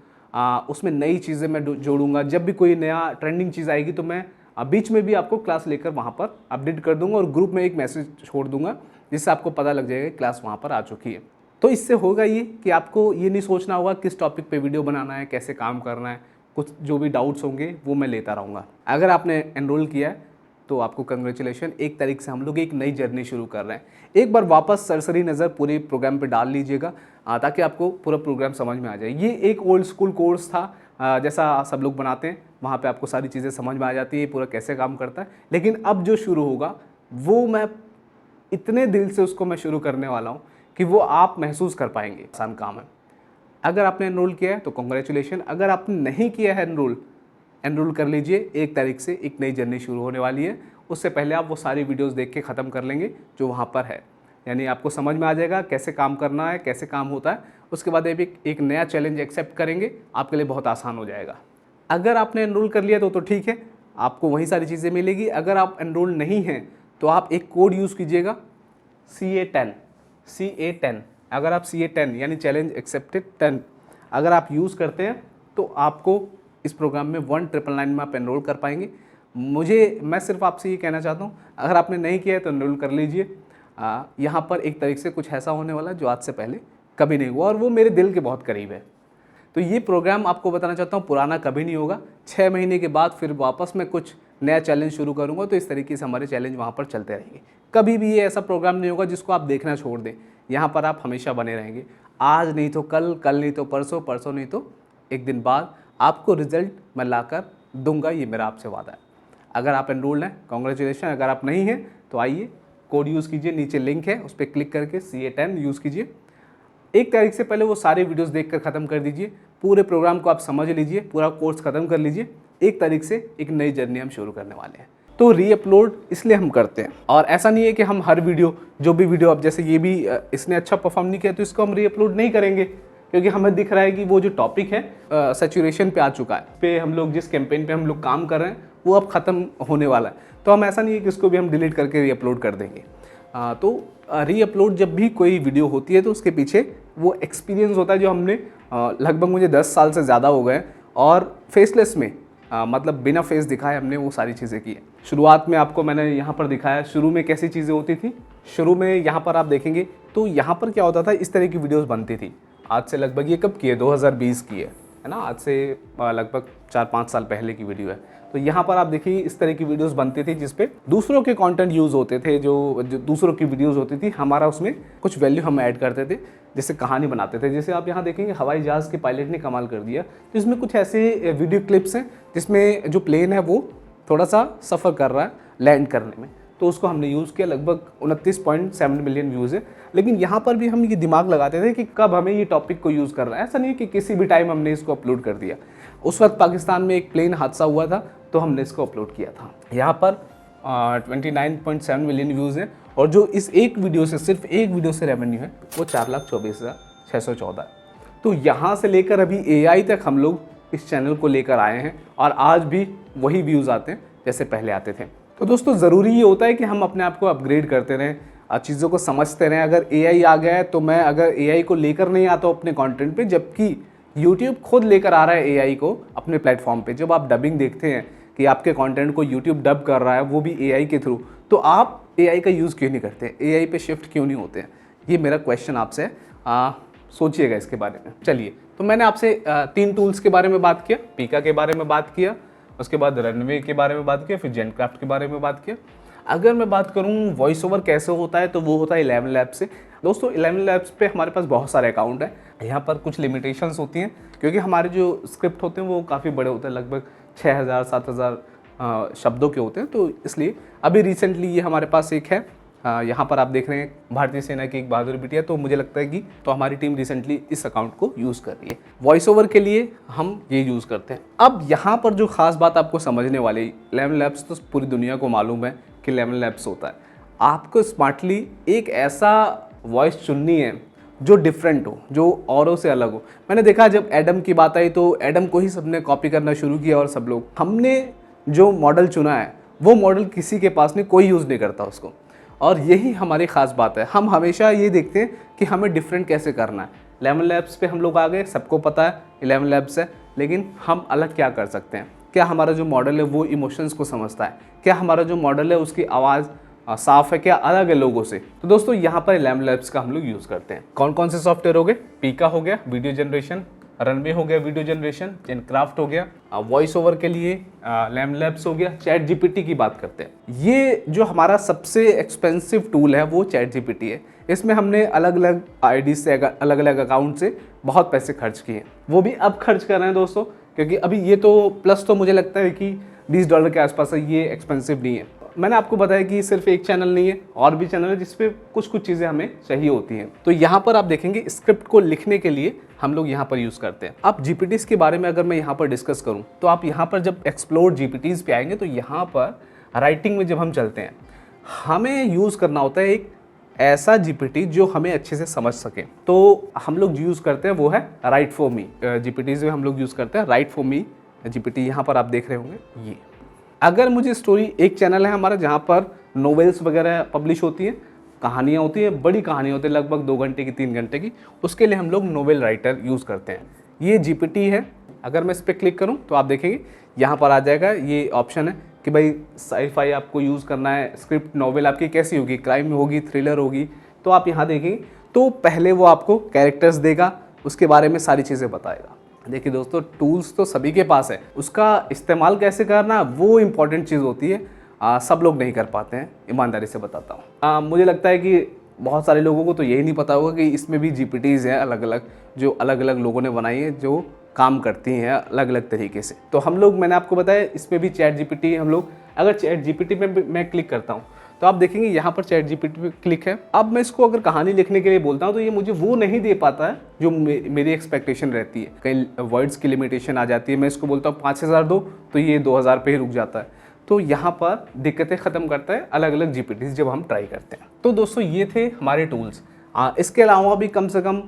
उसमें नई चीज़ें मैं जोड़ूंगा। जब भी कोई नया ट्रेंडिंग चीज़ आएगी तो मैं बीच में भी आपको क्लास लेकर वहाँ पर अपडेट कर दूंगा और ग्रुप में एक मैसेज छोड़ दूंगा जिससे आपको पता लग जाएगा क्लास वहाँ पर आ चुकी है। तो इससे होगा ये कि आपको ये नहीं सोचना होगा किस टॉपिक पे वीडियो बनाना है, कैसे काम करना है, कुछ जो भी डाउट्स होंगे वो मैं लेता रहूँगा। अगर आपने एनरोल किया है तो आपको कंग्रेचुलेशन। 1 तारीख से हम लोग एक नई जर्नी शुरू कर रहे हैं। एक बार वापस सरसरी नज़र पूरे प्रोग्राम पे डाल लीजिएगा ताकि आपको पूरा प्रोग्राम समझ में आ जाए। ये एक ओल्ड स्कूल कोर्स था जैसा सब लोग बनाते हैं, वहाँ पे आपको सारी चीज़ें समझ में आ जाती है पूरा कैसे काम करता है। लेकिन अब जो शुरू होगा वो मैं इतने दिल से उसको मैं शुरू करने वाला हूँ कि वो आप महसूस कर पाएंगे आसान काम है। अगर आपने एनरोल किया है तो कॉन्ग्रेचुलेशन। अगर आपने नहीं किया है एनरोल कर लीजिए। 1 तारीख से एक नई जर्नी शुरू होने वाली है। उससे पहले आप वो सारी वीडियोस देख के ख़त्म कर लेंगे जो वहाँ पर है, यानी आपको समझ में आ जाएगा कैसे काम करना है, कैसे काम होता है। उसके बाद एक नया चैलेंज एक्सेप्ट करेंगे, आपके लिए बहुत आसान हो जाएगा। अगर आपने एनरोल कर लिया तो ठीक है, आपको वही सारी चीज़ें मिलेगी। अगर आप एनरोल नहीं हैं तो आप एक कोड यूज़ कीजिएगा CA10। अगर आप CA10 यानी चैलेंज एक्सेप्टेड 10 अगर आप यूज़ करते हैं तो आपको इस प्रोग्राम में 1999 में आप एनरोल कर पाएंगे। मैं सिर्फ आपसे ये कहना चाहता हूँ, अगर आपने नहीं किया है तो एनरोल कर लीजिए। यहाँ पर 1 तारीख से कुछ ऐसा होने वाला है जो आज से पहले कभी नहीं हुआ और वो मेरे दिल के बहुत करीब है। तो ये प्रोग्राम आपको बताना चाहता हूँ पुराना कभी नहीं होगा। 6 महीने के बाद फिर वापस मैं कुछ नया चैलेंज शुरू करूँगा, तो इस तरीके से हमारे चैलेंज वहाँ पर चलते रहेंगे। कभी भी ये ऐसा प्रोग्राम नहीं होगा जिसको आप देखना छोड़ दें। यहाँ पर आप हमेशा बने रहेंगे। आज नहीं तो कल, कल नहीं तो परसों, परसों नहीं तो एक दिन बाद आपको रिजल्ट मैं लाकर दूंगा, ये मेरा आपसे वादा है। अगर आप एनरोल्ड हैं कॉन्ग्रेचुलेशन। अगर आप नहीं हैं तो आइए कोड यूज़ कीजिए, नीचे लिंक है उस पर क्लिक करके CA10 यूज़ कीजिए। 1 तारीख से पहले वो सारे वीडियोस देखकर ख़त्म कर दीजिए। पूरे प्रोग्राम को आप समझ लीजिए, पूरा कोर्स ख़त्म कर लीजिए। 1 तारीख से एक नई जर्नी हम शुरू करने वाले हैं। तो रीअपलोड इसलिए हम करते हैं और ऐसा नहीं है कि हम हर वीडियो जो भी वीडियो अब जैसे ये भी इसने अच्छा परफॉर्म नहीं किया तो इसको हम रीअपलोड नहीं करेंगे, क्योंकि हमें दिख रहा है कि वो जो टॉपिक है सैचुरेशन पे आ चुका है। पे हम लोग जिस कैंपेन पे हम लोग काम कर रहे हैं वो अब ख़त्म होने वाला है। तो हम ऐसा नहीं है कि इसको भी हम डिलीट करके रीअपलोड कर देंगे। तो रीअपलोड जब भी कोई वीडियो होती है तो उसके पीछे वो एक्सपीरियंस होता है जो हमने लगभग मुझे 10 साल से ज़्यादा हो गए और फेसलेस में मतलब बिना फेस दिखाए हमने वो सारी चीज़ें की है। शुरुआत में आपको मैंने यहाँ पर दिखाया शुरू में कैसी चीज़ें होती थी। शुरू में यहाँ पर आप देखेंगे तो यहाँ पर क्या होता था, इस तरह की वीडियोस बनती थी। आज से लगभग ये कब की है, 2020 की है। है ना, आज से लगभग 4-5 साल पहले की वीडियो है। तो यहाँ पर आप देखिए इस तरह की वीडियोस बनती थी जिसपे दूसरों के कंटेंट यूज़ होते थे, जो दूसरों की वीडियोस होती थी, हमारा उसमें कुछ वैल्यू हम ऐड करते थे, जैसे कहानी बनाते थे। जैसे आप यहाँ देखेंगे हवाई जहाज़ के पायलट ने कमाल कर दिया, तो इसमें कुछ ऐसे वीडियो क्लिप्स हैं जिसमें जो प्लेन है वो थोड़ा सा सफ़र कर रहा है लैंड करने में, तो उसको हमने यूज़ किया। लगभग 29.7 मिलियन व्यूज़ है। लेकिन यहाँ पर भी हम ये दिमाग लगाते थे कि कब हमें ये टॉपिक को यूज़ करना है। ऐसा नहीं कि किसी भी टाइम हमने इसको अपलोड कर दिया। उस वक्त पाकिस्तान में एक प्लेन हादसा हुआ था तो हमने इसको अपलोड किया था। यहाँ पर 29.7 मिलियन व्यूज़ हैं और जो इस एक वीडियो से, सिर्फ एक वीडियो से रेवेन्यू है वो 4,24,614 है। तो यहाँ से लेकर अभी AI तक हम लोग इस चैनल को लेकर आए हैं और आज भी वही व्यूज़ आते हैं जैसे पहले आते थे। तो दोस्तों ज़रूरी ये होता है कि हम अपने आप को अपग्रेड करते रहें, चीज़ों को समझते रहें। अगर AI आ गया है तो मैं अगर AI को लेकर नहीं आता हूँ अपने कंटेंट पे, जबकि YouTube खुद लेकर आ रहा है AI को अपने प्लेटफॉर्म पे। जब आप डबिंग देखते हैं कि आपके कंटेंट को YouTube डब कर रहा है, वो भी AI के थ्रू, तो आप AI का यूज़ क्यों नहीं करते, AI पे शिफ्ट क्यों नहीं होते हैं? ये मेरा क्वेश्चन आपसे है, सोचिएगा इसके बारे में। चलिए, तो मैंने आपसे 3 टूल्स के बारे में बात किया, पीका के बारे में बात किया, उसके बाद रनवे के बारे में बात किया, फिर जेनक्राफ्ट के बारे में बात किया। अगर मैं बात करूं वॉइस ओवर कैसे होता है, तो वो होता है 11 लैब्स से। दोस्तों 11 लैब्स पे हमारे पास बहुत सारे अकाउंट हैं। यहाँ पर कुछ लिमिटेशंस होती हैं क्योंकि हमारे जो स्क्रिप्ट होते हैं वो काफ़ी बड़े होते हैं, लगभग 6,000-7,000 शब्दों के होते हैं। तो इसलिए अभी रिसेंटली ये हमारे पास एक है, यहाँ पर आप देख रहे हैं भारतीय सेना की एक बहादुर बिटिया। तो मुझे लगता है कि तो हमारी टीम रिसेंटली इस अकाउंट को यूज़ कर रही है। वॉइस ओवर के लिए हम ये यूज़ करते हैं। अब यहाँ पर जो खास बात आपको समझने वाली, 11 लैब्स तो पूरी दुनिया को मालूम है कि 11 लैब्स होता है। आपको स्मार्टली एक ऐसा वॉइस चुननी है जो डिफरेंट हो, जो औरों से अलग हो। मैंने देखा जब एडम की बात आई तो एडम को ही सबने कॉपी करना शुरू किया और सब लोग, हमने जो मॉडल चुना है वो मॉडल किसी के पास नहीं, कोई यूज़ नहीं करता उसको। और यही हमारी ख़ास बात है, हम हमेशा ये देखते हैं कि हमें डिफरेंट कैसे करना है। 11 लैब्स पे हम लोग आ गए, सबको पता है 11 लैब्स है, लेकिन हम अलग क्या कर सकते हैं? क्या हमारा जो मॉडल है वो इमोशंस को समझता है? क्या हमारा जो मॉडल है उसकी आवाज़ साफ़ है? क्या अलग है लोगों से? तो दोस्तों यहाँ पर 11 लैब्स का हम लोग यूज़ करते हैं। कौन कौन से सॉफ्टवेयर हो गए? पीका हो गया वीडियो जनरेशन, रनवे हो गया वीडियो जनरेशन, जेनक्राफ्ट हो गया, वॉइस ओवर के लिए 11 लैब्स हो गया, चैट जीपीटी की बात करते हैं। ये जो हमारा सबसे एक्सपेंसिव टूल है वो चैट जीपीटी है। इसमें हमने अलग अलग आईडी से, अलग अलग अकाउंट से बहुत पैसे खर्च किए, वो भी अब खर्च कर रहे हैं दोस्तों, क्योंकि अभी ये तो प्लस तो मुझे लगता है कि $20 के आसपास है, ये एक्सपेंसिव नहीं है। मैंने आपको बताया कि सिर्फ एक चैनल नहीं है, और भी चैनल है जिसपे कुछ कुछ चीज़ें हमें चाहिए होती हैं। तो यहाँ पर आप देखेंगे स्क्रिप्ट को लिखने के लिए हम लोग यहाँ पर यूज़ करते हैं। अब जीपीटीज़ के बारे में अगर मैं यहाँ पर डिस्कस करूँ तो आप यहाँ पर जब एक्सप्लोर जीपीटीज़ पे आएंगे तो यहाँ पर राइटिंग में जब हम चलते हैं, हमें यूज़ करना होता है एक ऐसा जीपीटी जो हमें अच्छे से समझ सके। तो हम लोग यूज़ करते हैं वो है राइट फॉर मी। जीपीटीज़ में हम लोग यूज़ करते हैं राइट फॉर मी जीपीटी। यहाँ पर आप देख रहे होंगे ये। अगर मुझे स्टोरी, एक चैनल है हमारा जहाँ पर नोवेल्स वगैरह पब्लिश होती हैं, कहानियाँ होती हैं, बड़ी कहानियाँ होती है लगभग 2 घंटे की 3 घंटे की, उसके लिए हम लोग नोवेल राइटर यूज़ करते हैं। ये जीपीटी है। अगर मैं इस पर क्लिक करूँ तो आप देखेंगे यहाँ पर आ जाएगा ये ऑप्शन है कि भाई साई-फाई आपको यूज़ करना है, स्क्रिप्ट नोवेल आपकी कैसी होगी, क्राइम होगी, थ्रिलर होगी। तो आप यहाँ देखेंगे तो पहले वो आपको कैरेक्टर्स देगा, उसके बारे में सारी चीज़ें बताएगा। देखिए दोस्तों, टूल्स तो सभी के पास है, उसका इस्तेमाल कैसे करना वो इम्पॉर्टेंट चीज़ होती है। सब लोग नहीं कर पाते हैं, ईमानदारी से बताता हूँ। मुझे लगता है कि बहुत सारे लोगों को तो यही नहीं पता होगा कि इसमें भी जीपीटीज़ हैं अलग अलग, जो अलग अलग लोगों ने बनाई है, जो काम करती हैं अलग अलग तरीके से। तो हम लोग, मैंने आपको बताया, इसमें भी चैट जीपीटी हम लोग, अगर चैट जीपीटी में मैं क्लिक करता हूँ तो आप देखेंगे यहाँ पर चैट जीपीटी पे क्लिक है। अब मैं इसको अगर कहानी लिखने के लिए बोलता हूँ तो ये मुझे वो नहीं दे पाता है जो मेरी एक्सपेक्टेशन रहती है। कई वर्ड्स की लिमिटेशन आ जाती है, मैं इसको बोलता हूँ 5,000 दो तो ये 2,000 पे ही रुक जाता है। तो यहाँ पर दिक्कतें ख़त्म करता है अलग अलग जीपीटीज़ जब हम ट्राई करते हैं। तो दोस्तों ये थे हमारे टूल्स। इसके अलावा भी कम से कम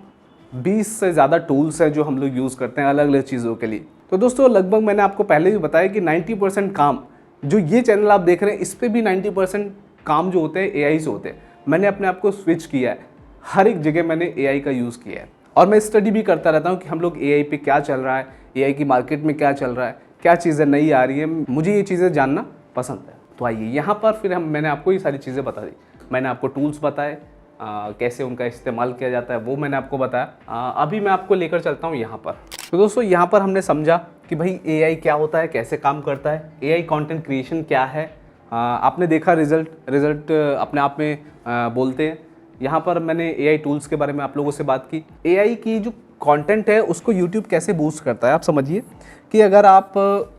20 से ज़्यादा टूल्स हैं जो हम लोग यूज़ करते हैं अलग अलग चीज़ों के लिए। तो दोस्तों लगभग मैंने आपको पहले भी बताया कि 90% काम जो ये चैनल आप देख रहे हैं इस पर भी 90% काम जो होते हैं AI से होते हैं। मैंने अपने आप को स्विच किया है, हर एक जगह मैंने AI का यूज़ किया है और मैं स्टडी भी करता रहता हूँ कि हम लोग AI पे क्या चल रहा है, AI की मार्केट में क्या चल रहा है, क्या चीज़ें नई आ रही है, मुझे ये चीज़ें जानना पसंद है। तो आइए यहाँ पर फिर मैंने आपको ये सारी चीज़ें बता दी। मैंने आपको टूल्स बताए, कैसे उनका इस्तेमाल किया जाता है वो मैंने आपको बताया। अभी मैं आपको लेकर चलता हूँ यहाँ पर। तो दोस्तों यहाँ पर हमने समझा कि भाई AI क्या होता है, कैसे काम करता है, AI कंटेंट क्रिएशन क्या है। आपने देखा रिजल्ट अपने आप में बोलते हैं। यहाँ पर मैंने AI टूल्स के बारे में आप लोगों से बात की। AI की जो कंटेंट है उसको YouTube कैसे बूस्ट करता है। आप समझिए कि अगर आप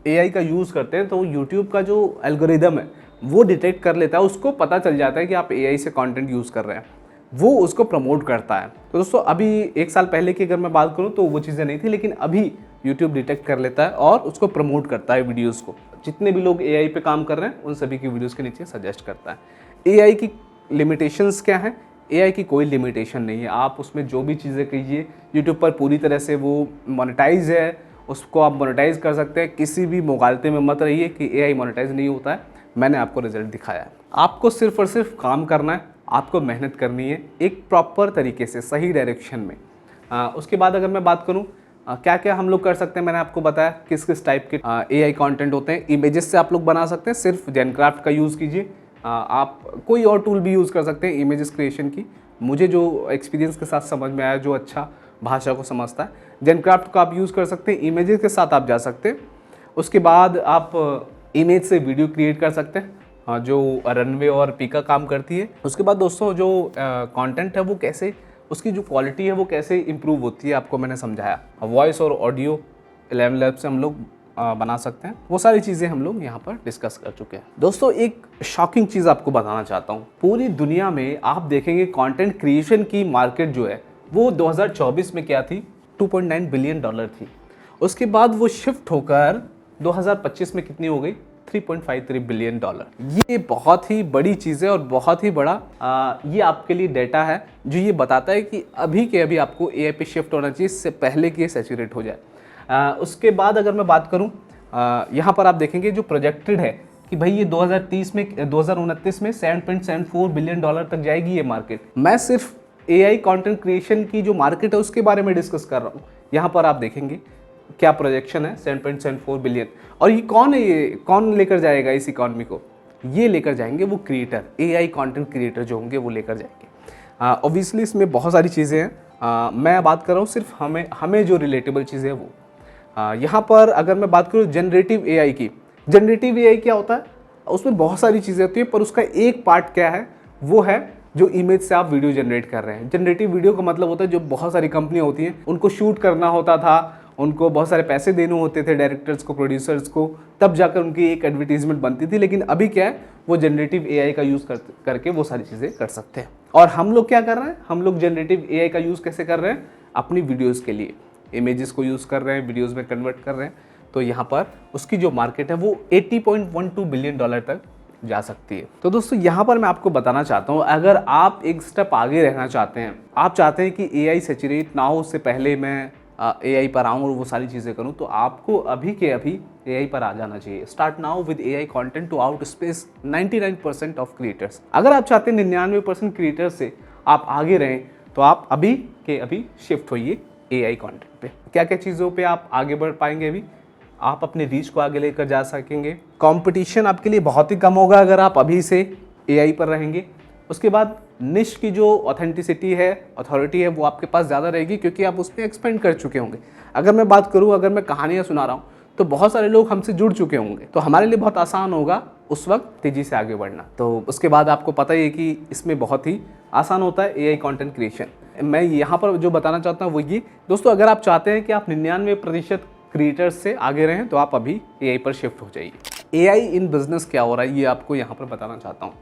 AI का यूज़ करते हैं तो YouTube का जो एल्गोरिदम है वो डिटेक्ट कर लेता है, उसको पता चल जाता है कि आप AI से कंटेंट यूज़ कर रहे हैं, वो उसको प्रमोट करता है। तो दोस्तों अभी 1 साल पहले की अगर मैं बात करूं तो वो चीज़ें नहीं थी, लेकिन अभी YouTube डिटेक्ट कर लेता है और उसको प्रमोट करता है वीडियोस को। जितने भी लोग AI पे काम कर रहे हैं उन सभी की वीडियोस के नीचे सजेस्ट करता है। AI की लिमिटेशंस क्या हैं? AI की कोई लिमिटेशन नहीं है, आप उसमें जो भी चीज़ें कीजिए YouTube पर पूरी तरह से वो मोनेटाइज है, उसको आप मोनेटाइज कर सकते हैं। किसी भी मुगालते में मत रहिए कि AI मोनेटाइज नहीं होता है। मैंने आपको रिजल्ट दिखाया है। आपको सिर्फ और सिर्फ काम करना है, आपको मेहनत करनी है एक प्रॉपर तरीके से, सही डायरेक्शन में। उसके बाद अगर मैं बात करूं क्या क्या हम लोग कर सकते हैं, मैंने आपको बताया किस किस टाइप के AI कंटेंट होते हैं। इमेजेस से आप लोग बना सकते हैं, सिर्फ जेनक्राफ्ट का यूज़ कीजिए। आप कोई और टूल भी यूज़ कर सकते हैं इमेजेस क्रिएशन की। मुझे जो एक्सपीरियंस के साथ समझ में आया, जो अच्छा भाषा को समझता है, जेनक्राफ्ट का आप यूज़ कर सकते हैं। इमेजेस के साथ आप जा सकते हैं। उसके बाद आप इमेज से वीडियो क्रिएट कर सकते हैं, जो रनवे और पीका काम करती है। उसके बाद दोस्तों जो कंटेंट है वो कैसे, उसकी जो क्वालिटी है वो कैसे इंप्रूव होती है, आपको मैंने समझाया। वॉइस और ऑडियो 11 लैब से हम लोग बना सकते हैं। वो सारी चीज़ें हम लोग यहाँ पर डिस्कस कर चुके हैं। दोस्तों एक शॉकिंग चीज़ आपको बताना चाहता हूँ। पूरी दुनिया में आप देखेंगे कंटेंट क्रिएशन की मार्केट जो है वो 2024 में क्या थी, $2.9 बिलियन थी। उसके बाद वो शिफ्ट होकर 2025 में कितनी हो गई, $3.53 बिलियन। ये बहुत ही बड़ी चीज़ है और बहुत ही बड़ा ये आपके लिए डेटा है जो ये बताता है कि अभी के अभी आपको AI पे शिफ्ट होना चाहिए, इससे पहले कि ये सैचुरेट हो जाए। उसके बाद अगर मैं बात करूँ यहाँ पर आप देखेंगे जो प्रोजेक्टेड है कि भाई ये 2029 में $7.74 बिलियन तक जाएगी ये मार्केट। मैं सिर्फ AI कंटेंट क्रिएशन की जो मार्केट है उसके बारे में डिस्कस कर रहा हूँ। यहाँ पर आप देखेंगे क्या प्रोजेक्शन है, 7.74 बिलियन। और ये कौन है, ये कौन लेकर जाएगा इस इकॉनमी को? ये लेकर जाएंगे वो क्रिएटर, AI कंटेंट क्रिएटर जो होंगे वो लेकर जाएंगे। ऑब्वियसली इसमें बहुत सारी चीज़ें हैं, मैं बात कर रहा हूँ सिर्फ हमें जो रिलेटेबल चीज़ें हैं वो। यहाँ पर अगर मैं बात करूँ जनरेटिव AI की, जनरेटिव AI क्या होता है? उसमें बहुत सारी चीज़ें होती है, पर उसका एक पार्ट क्या है, वो है जो इमेज से आप वीडियो जनरेट कर रहे हैं। जनरेटिव वीडियो का मतलब होता है जो बहुत सारी कंपनियाँ होती हैं उनको शूट करना होता था, उनको बहुत सारे पैसे देने होते थे डायरेक्टर्स को, प्रोड्यूसर्स को, तब जाकर उनकी एक एडवर्टीजमेंट बनती थी। लेकिन अभी क्या है, वो जनरेटिव AI का यूज़ करके वो सारी चीज़ें कर सकते हैं। और हम लोग क्या कर रहे हैं, हम लोग जनरेटिव AI का यूज़ कैसे कर रहे हैं, अपनी वीडियोज़ के लिए इमेजेस को यूज़ कर रहे हैं, वीडियोज़ में कन्वर्ट कर रहे हैं। तो यहाँ पर उसकी जो मार्केट है वो $80.12 बिलियन तक जा सकती है। तो दोस्तों यहाँ पर मैं आपको बताना चाहता हूँ, अगर आप एक स्टेप आगे रहना चाहते हैं, आप चाहते हैं कि AI सैचुरेट ना हो, उससे पहले मैं AI पर आऊँ और वो सारी चीज़ें करूँ, तो आपको अभी के अभी AI पर आ जाना चाहिए। Start now with AI content to outpace 99% of creators. अगर आप चाहते हैं 99% क्रिएटर्स से आप आगे रहें, तो आप अभी के अभी शिफ्ट होइए AI कंटेंट पे। क्या क्या चीज़ों पे आप आगे बढ़ पाएंगे, अभी आप अपने रीच को आगे लेकर जा सकेंगे। कंपटीशन आपके लिए बहुत ही कम होगा अगर आप अभी से AI पर रहेंगे। उसके बाद निश की जो ऑथेंटिसिटी है, अथॉरिटी है, वो आपके पास ज़्यादा रहेगी क्योंकि आप उस पर एक्सपेंड कर चुके होंगे। अगर मैं बात करूँ, अगर मैं कहानियाँ सुना रहा हूँ तो बहुत सारे लोग हमसे जुड़ चुके होंगे, तो हमारे लिए बहुत आसान होगा उस वक्त तेज़ी से आगे बढ़ना। तो उसके बाद आपको पता ही है कि इसमें बहुत ही आसान होता है AI कंटेंट क्रिएशन। मैं यहाँ पर जो बताना चाहता हूँ वो ये, दोस्तों अगर आप चाहते हैं कि आप 99% क्रिएटर्स से आगे रहें, तो आप अभी AI पर शिफ्ट हो जाइए। AI इन बिजनेस क्या हो रहा है ये आपको यहाँ पर बताना चाहता हूँ।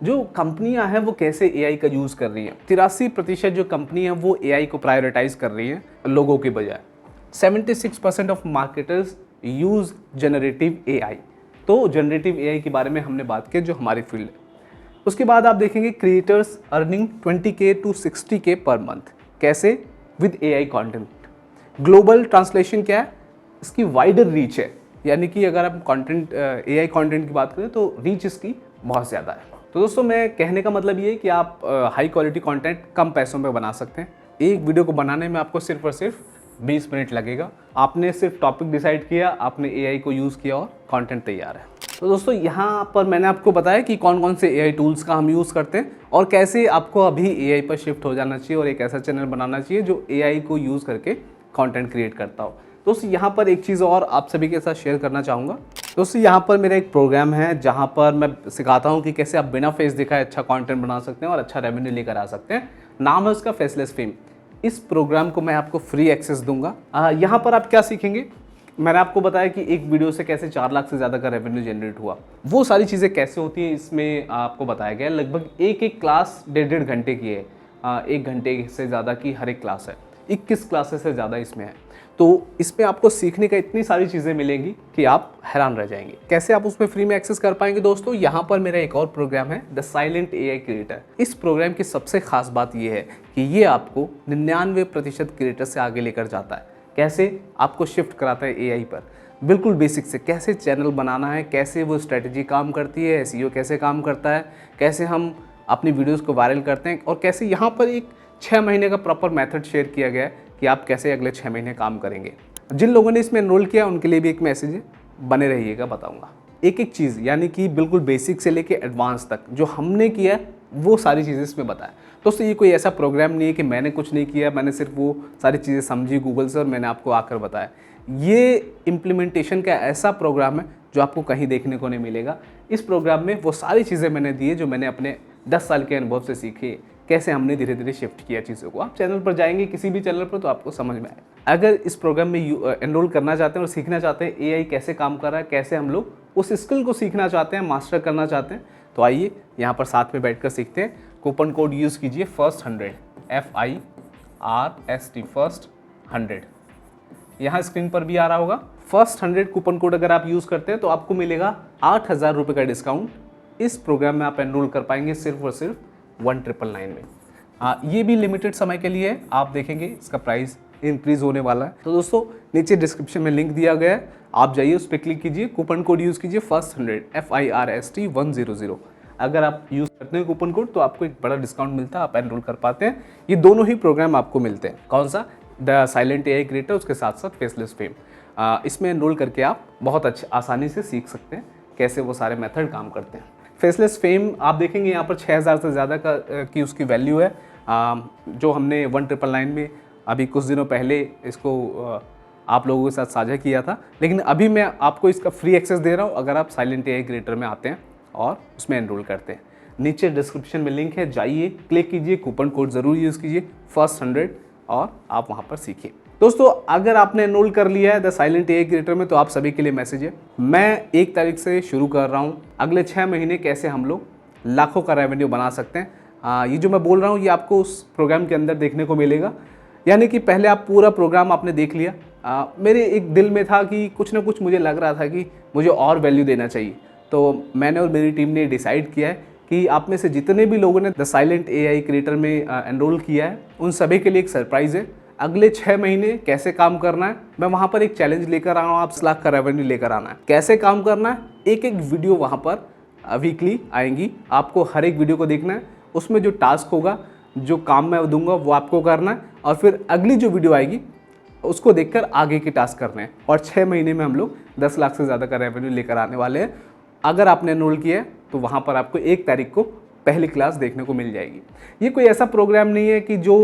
जो कंपनियां हैं वो कैसे AI का यूज़ कर रही हैं। 83% जो कंपनी है वो AI को प्रायोरिटाइज कर रही हैं लोगों के बजाय। 76% of marketers use generative AI। तो जनरेटिव AI के बारे में हमने बात की जो हमारी फील्ड है। उसके बाद आप देखेंगे creators earning 20K to 60K पर मंथ। कैसे? With AI content. Global translation क्या है? इसकी वाइडर रीच है, यानी कि अगर आप कंटेंट AI कंटेंट की बात करें तो रीच इसकी बहुत ज़्यादा है। तो दोस्तों मैं कहने का मतलब ये है कि आप हाई क्वालिटी कंटेंट कम पैसों में बना सकते हैं। एक वीडियो को बनाने में आपको सिर्फ और सिर्फ 20 मिनट लगेगा। आपने सिर्फ टॉपिक डिसाइड किया, आपने AI को यूज़ किया और कंटेंट तैयार है। तो दोस्तों यहाँ पर मैंने आपको बताया कि कौन कौन से AI टूल्स का हम यूज़ करते हैं और कैसे आपको अभी AI पर शिफ्ट हो जाना चाहिए और एक ऐसा चैनल बनाना चाहिए जो AI को यूज़ करके कंटेंट क्रिएट करता हो। दोस्तों यहाँ पर एक चीज़ और आप सभी के साथ शेयर करना चाहूँगा। दोस्तों यहाँ पर मेरा एक प्रोग्राम है जहाँ पर मैं सिखाता हूँ कि कैसे आप बिना फेस दिखाए अच्छा कंटेंट बना सकते हैं और अच्छा रेवेन्यू लेकर आ सकते हैं। नाम है उसका फेसलेस फेम। इस प्रोग्राम को मैं आपको फ्री एक्सेस दूंगा। यहाँ पर आप क्या सीखेंगे, मैंने आपको बताया कि एक वीडियो से कैसे 4 लाख से ज़्यादा का रेवेन्यू जनरेट हुआ, वो सारी चीज़ें कैसे होती हैं इसमें आपको बताया गया है। लगभग एक क्लास 1.5 घंटे की है, 1 घंटे से ज़्यादा की हर एक क्लास है, 21 क्लासेस से ज़्यादा इसमें है। तो इसमें आपको सीखने का इतनी सारी चीज़ें मिलेंगी कि आप हैरान रह जाएंगे। कैसे आप उसमें फ्री में एक्सेस कर पाएंगे दोस्तों, यहाँ पर मेरा एक और प्रोग्राम है द साइलेंट AI क्रिएटर। इस प्रोग्राम की सबसे खास बात यह है कि ये आपको 99% क्रिएटर से आगे लेकर जाता है। कैसे आपको शिफ्ट कराता है AI पर, बिल्कुल बेसिक से कैसे चैनल बनाना है, कैसे वो स्ट्रेटजी काम करती है, SEO कैसे काम करता है, कैसे हम अपनी वीडियोस को वायरल करते हैं, और कैसे यहाँ पर एक 6 महीने का प्रॉपर मेथड शेयर किया गया है कि आप कैसे अगले 6 महीने काम करेंगे। जिन लोगों ने इसमें एनरोल किया उनके लिए भी एक मैसेज है, बने रहिएगा, बताऊँगा एक एक चीज़, यानी कि बिल्कुल बेसिक से लेके एडवांस तक जो हमने किया है वो सारी चीज़ें इसमें बताया। दोस्तों ये कोई ऐसा प्रोग्राम नहीं है कि मैंने कुछ नहीं किया, मैंने सिर्फ वो सारी चीज़ें समझी गूगल से और मैंने आपको आकर बताया। ये इम्प्लीमेंटेशन का ऐसा प्रोग्राम है जो आपको कहीं देखने को नहीं मिलेगा। इस प्रोग्राम में वो सारी चीज़ें मैंने दी है जो मैंने अपने 10 साल के अनुभव से सीखी, कैसे हमने धीरे धीरे शिफ्ट किया चीज़ों को। आप चैनल पर जाएंगे किसी भी चैनल पर तो आपको समझ में आएगा। अगर इस प्रोग्राम में एनरोल करना चाहते हैं और सीखना चाहते हैं AI कैसे काम कर रहा है, कैसे हम लोग उस स्किल को सीखना चाहते हैं, मास्टर करना चाहते हैं, तो आइए यहाँ पर साथ में बैठकर सीखते हैं। कूपन कोड यूज़ कीजिए FIRST100 FIRST फर्स्ट 100। यहाँ स्क्रीन पर भी आ रहा होगा FIRST100 कूपन कोड अगर आप यूज़ करते हैं तो आपको मिलेगा 8,000 रुपये का डिस्काउंट। इस प्रोग्राम में आप एनरोल कर पाएंगे सिर्फ और सिर्फ 1999 में। ये भी लिमिटेड समय के लिए है, आप देखेंगे इसका प्राइस इंक्रीज होने वाला है। तो दोस्तों नीचे डिस्क्रिप्शन में लिंक दिया गया है, आप जाइए उस पर क्लिक कीजिए, कूपन कोड यूज़ कीजिए FIRST100 FIRST 100। अगर आप यूज़ करते हैं कूपन कोड तो आपको एक बड़ा डिस्काउंट मिलता है, आप एनरोल कर पाते हैं। ये दोनों ही प्रोग्राम आपको मिलते हैं। कौन सा, द साइलेंट AI क्रिएटर, उसके साथ साथ फेसलेस फेम। इसमें एनरोल करके आप बहुत आसानी से सीख सकते हैं कैसे वो सारे मेथड काम करते हैं। फेसलेस फेम आप देखेंगे यहाँ पर 6,000 से ज़्यादा की उसकी वैल्यू है, जो हमने 1999 में अभी कुछ दिनों पहले इसको आप लोगों के साथ साझा किया था। लेकिन अभी मैं आपको इसका फ्री एक्सेस दे रहा हूँ अगर आप साइलेंट AI क्रिएटर में आते हैं और उसमें एनरोल करते हैं। नीचे डिस्क्रिप्शन में लिंक है, जाइए क्लिक कीजिए, कूपन कोड ज़रूर यूज़ कीजिए FIRST100 और आप वहाँ पर सीखिए। दोस्तों अगर आपने एनरोल कर लिया है द साइलेंट AI क्रिएटर में तो आप सभी के लिए मैसेज है, मैं 1 तारीख से शुरू कर रहा हूँ अगले 6 महीने कैसे हम लोग लाखों का रेवेन्यू बना सकते हैं। ये जो मैं बोल रहा हूँ ये आपको उस प्रोग्राम के अंदर देखने को मिलेगा। यानी कि पहले आप पूरा प्रोग्राम आपने देख लिया, मेरे एक दिल में था कि कुछ ना कुछ मुझे लग रहा था कि मुझे और वैल्यू देना चाहिए। तो मैंने और मेरी टीम ने डिसाइड किया है कि आप में से जितने भी लोगों ने द साइलेंट AI क्रिएटर में एनरोल किया है उन सभी के लिए एक सरप्राइज़ है। अगले 6 महीने कैसे काम करना है, मैं वहाँ पर एक चैलेंज लेकर आया हूँ, आप 10 लाख का रेवेन्यू लेकर आना है। कैसे काम करना है, एक एक वीडियो वहाँ पर वीकली आएंगी, आपको हर एक वीडियो को देखना है, उसमें जो टास्क होगा, जो काम मैं दूंगा वो आपको करना है, और फिर अगली जो वीडियो आएगी उसको देखकर आगे के टास्क करने हैं। और 6 महीने में हम लोग 10 लाख से ज़्यादा का रेवेन्यू लेकर आने वाले हैं। अगर आपने एनरोल किया है तो वहाँ पर आपको 1 तारीख को पहली क्लास देखने को मिल जाएगी। ये कोई ऐसा प्रोग्राम नहीं है कि जो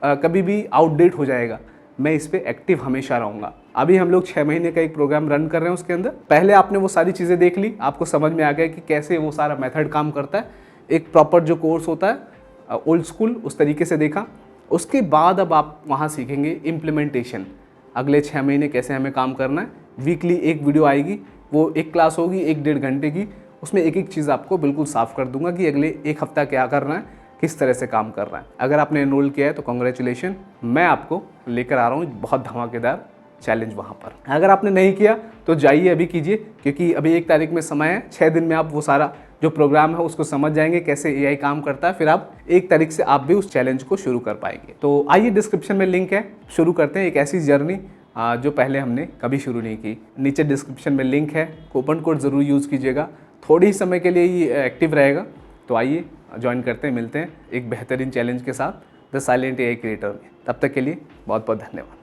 कभी भी आउटडेट हो जाएगा, मैं इस पर एक्टिव हमेशा रहूँगा। अभी हम लोग 6 महीने का एक प्रोग्राम रन कर रहे हैं, उसके अंदर पहले आपने वो सारी चीज़ें देख ली, आपको समझ में आ गया कि कैसे वो सारा मेथड काम करता है। एक प्रॉपर जो कोर्स होता है ओल्ड स्कूल उस तरीके से देखा। उसके बाद अब आप वहाँ सीखेंगे इम्प्लीमेंटेशन, अगले 6 महीने कैसे हमें काम करना है। वीकली एक वीडियो आएगी, वो एक क्लास होगी 1-1.5 घंटे की, उसमें एक एक चीज़ आपको बिल्कुल साफ कर दूंगा कि अगले 1 हफ्ता क्या करना है, किस तरह से काम कर रहा है। अगर आपने एनरोल किया है तो कॉन्ग्रेचुलेशन, मैं आपको लेकर आ रहा हूँ बहुत धमाकेदार चैलेंज वहाँ पर। अगर आपने नहीं किया तो जाइए अभी कीजिए, क्योंकि अभी 1 तारीख में समय है। 6 दिन में आप वो सारा जो प्रोग्राम है उसको समझ जाएंगे कैसे AI काम करता है, फिर आप 1 तारीख से आप भी उस चैलेंज को शुरू कर पाएंगे। तो आइए डिस्क्रिप्शन में लिंक है, शुरू करते हैं एक ऐसी जर्नी जो पहले हमने कभी शुरू नहीं की। नीचे डिस्क्रिप्शन में लिंक है, कूपन कोड ज़रूर यूज़ कीजिएगा, थोड़ी ही समय के लिए ये एक्टिव रहेगा। तो आइए ज्वाइन करते हैं, मिलते हैं एक बेहतरीन चैलेंज के साथ द साइलेंट AI क्रिएटर में। तब तक के लिए बहुत बहुत धन्यवाद।